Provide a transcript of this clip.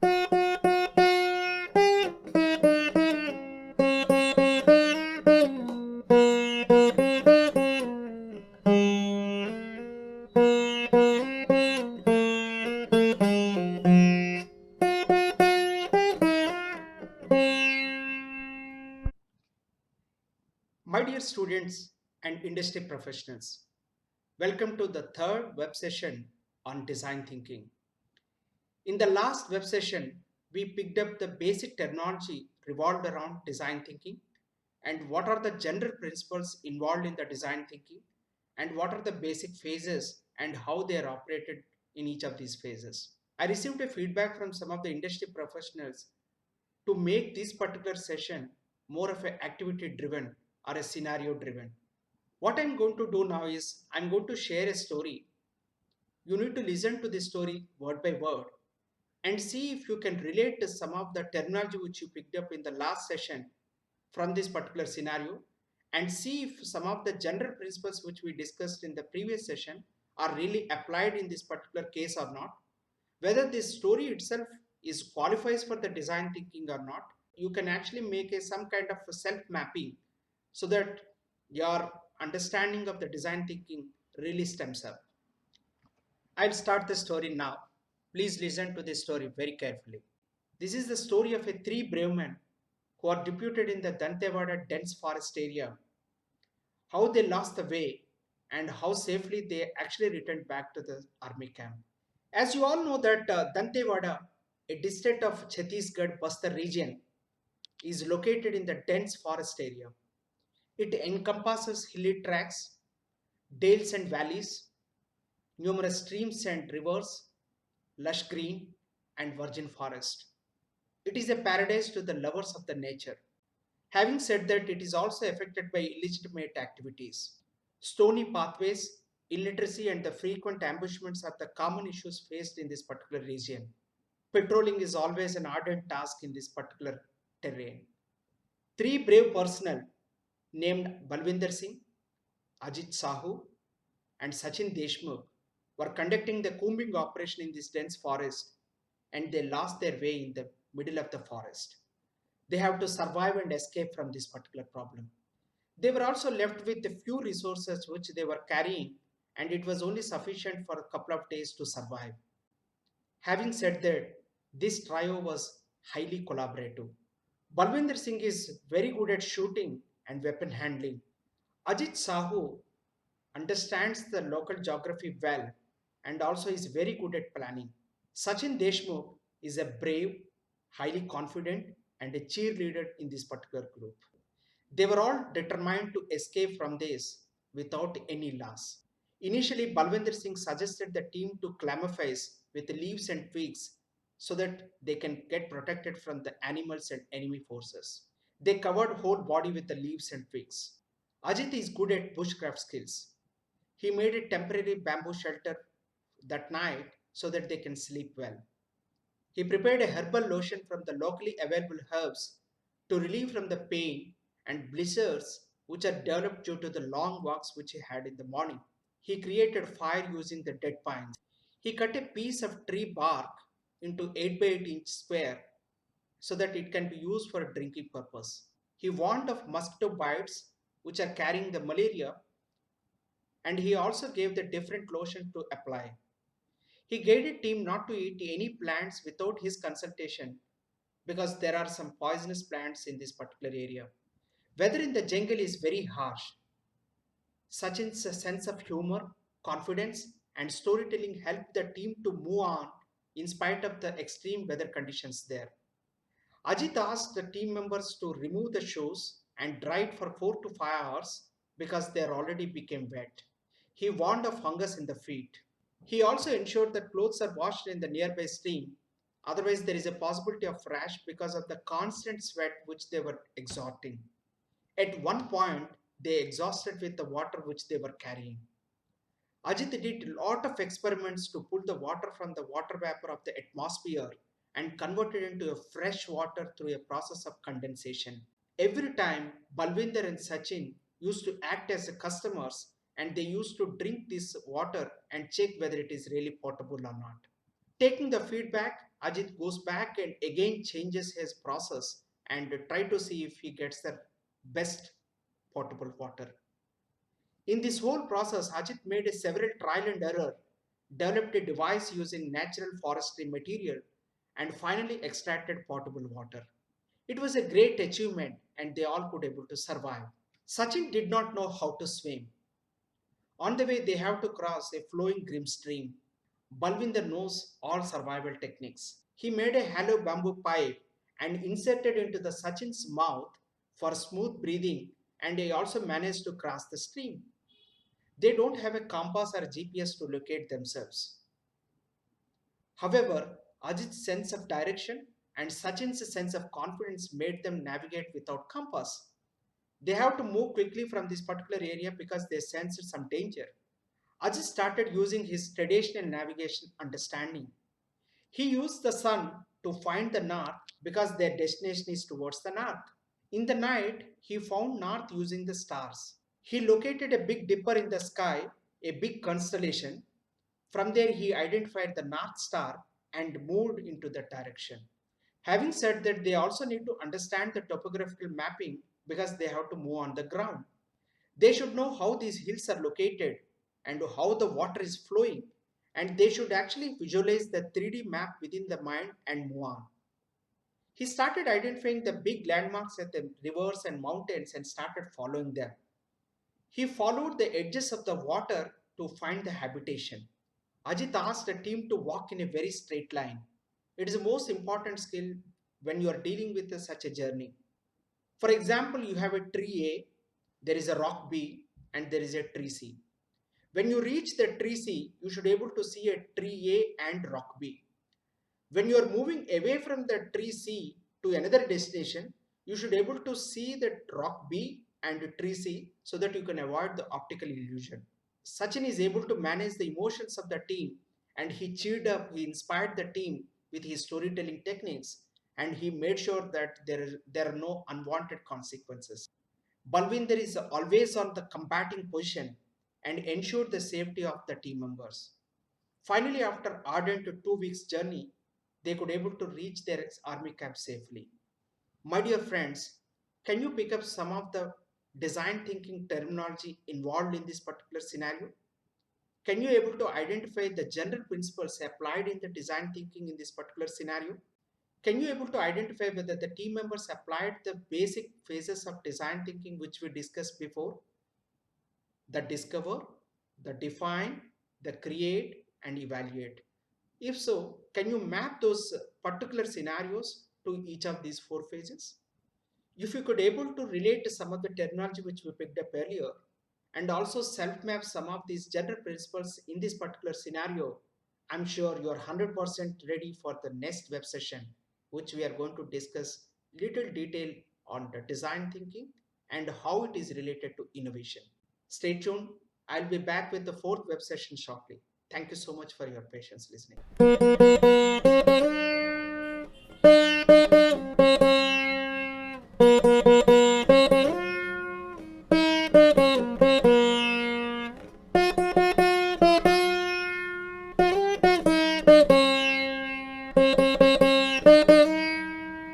My dear students and industry professionals, welcome to the third web session on design thinking. In the last web session, we picked up the basic terminology revolved around design thinking and what are the general principles involved in the design thinking and what are the basic phases and how they are operated in each of these phases. I received a feedback from some of the industry professionals to make this particular session more of an activity driven or a scenario driven. What I'm going to do now is I'm going to share a story. You need to listen to this story word by word and see if you can relate to some of the terminology which you picked up in the last session from this particular scenario and see if some of the general principles which we discussed in the previous session are really applied in this particular case or not. Whether this story itself is qualifies for the design thinking or not, you can actually make some kind of a self mapping so that your understanding of the design thinking really stems up. I'll start the story now. Please listen to this story very carefully. This is the story of three brave men who are deputed in the Dantewada dense forest area, how they lost the way, and how safely they actually returned back to the army camp. As you all know that Dantewada, a district of Chhattisgarh Bastar region, is located in the dense forest area. It encompasses hilly tracts, dales and valleys, numerous streams and rivers, lush green, and virgin forest. It is a paradise to the lovers of the nature. Having said that, it is also affected by illegitimate activities. Stony pathways, illiteracy, and the frequent ambushments are the common issues faced in this particular region. Patrolling is always an ardent task in this particular terrain. Three brave personnel named Balwinder Singh, Ajit Sahu, and Sachin Deshmukh were conducting the combing operation in this dense forest and they lost their way in the middle of the forest. They have to survive and escape from this particular problem. They were also left with a few resources which they were carrying, and it was only sufficient for a couple of days to survive. Having said that, this trio was highly collaborative. Balwinder Singh is very good at shooting and weapon handling. Ajit Sahu understands the local geography well and also is very good at planning. Sachin Deshmukh is a brave, highly confident, and a cheerleader in this particular group. They were all determined to escape from this without any loss. Initially, Balwinder Singh suggested the team to camouflage with leaves and twigs so that they can get protected from the animals and enemy forces. They covered whole body with the leaves and twigs. Ajit is good at bushcraft skills. He made a temporary bamboo shelter that night so that they can sleep well. He prepared a herbal lotion from the locally available herbs to relieve from the pain and blizzards which are developed due to the long walks which he had in the morning. He created fire using the dead pines. He cut a piece of tree bark into 8 by 8 inch square so that it can be used for a drinking purpose. He warned of mosquito bites which are carrying the malaria and he also gave the different lotion to apply. He guided team not to eat any plants without his consultation because there are some poisonous plants in this particular area. Weather in the jungle is very harsh. Sachin's sense of humor, confidence, and storytelling helped the team to move on in spite of the extreme weather conditions there. Ajit asked the team members to remove the shoes and dry it for 4 to 5 hours because they already became wet. He warned of fungus in the feet. He also ensured that clothes are washed in the nearby stream. Otherwise, there is a possibility of rash because of the constant sweat which they were exhausting. At one point, they exhausted with the water which they were carrying. Ajit did a lot of experiments to pull the water from the water vapor of the atmosphere and convert it into a fresh water through a process of condensation. Every time Balwinder and Sachin used to act as customers and they used to drink this water and check whether it is really potable or not. Taking the feedback, Ajit goes back and again changes his process and try to see if he gets the best potable water. In this whole process, Ajit made a several trial and error, developed a device using natural forestry material, and finally extracted potable water. It was a great achievement and they all could able to survive. Sachin did not know how to swim. On the way, they have to cross a flowing grim stream. Balwinder knows all survival techniques. He made a hollow bamboo pipe and inserted into the Sachin's mouth for smooth breathing, and he also managed to cross the stream. They don't have a compass or GPS to locate themselves. However, Ajit's sense of direction and Sachin's sense of confidence made them navigate without compass. They have to move quickly from this particular area because they sensed some danger. Ajit started using his traditional navigation understanding. He used the sun to find the north because their destination is towards the north. In the night, he found north using the stars. He located a big dipper in the sky, a big constellation. From there, he identified the North Star and moved into that direction. Having said that, they also need to understand the topographical mapping because they have to move on the ground. They should know how these hills are located and how the water is flowing, and they should actually visualize the 3D map within the mind and move on. He started identifying the big landmarks at the rivers and mountains and started following them. He followed the edges of the water to find the habitation. Ajit asked the team to walk in a very straight line. It is the most important skill when you are dealing with such a journey. For example, you have a tree A, there is a rock B, and there is a tree C. When you reach the tree C, you should be able to see a tree A and rock B. When you are moving away from the tree C to another destination, you should be able to see the rock B and tree C so that you can avoid the optical illusion. Sachin is able to manage the emotions of the team and he cheered up, he inspired the team with his storytelling techniques and he made sure that there are no unwanted consequences. Balwinder is always on the combating position and ensured the safety of the team members. Finally, after ardent 2 weeks journey, they could able to reach their army camp safely. My dear friends, can you pick up some of the design thinking terminology involved in this particular scenario? Can you able to identify the general principles applied in the design thinking in this particular scenario? Can you able to identify whether the team members applied the basic phases of design thinking which we discussed before? The discover, the define, the create and evaluate. If so, can you map those particular scenarios to each of these four phases? If you could able to relate to some of the terminology which we picked up earlier and also self-map some of these general principles in this particular scenario, I'm sure you're 100% ready for the next web session, which we are going to discuss little detail on the design thinking and how it is related to innovation. Stay tuned. I'll be back with the fourth web session shortly. Thank you so much for your patience listening.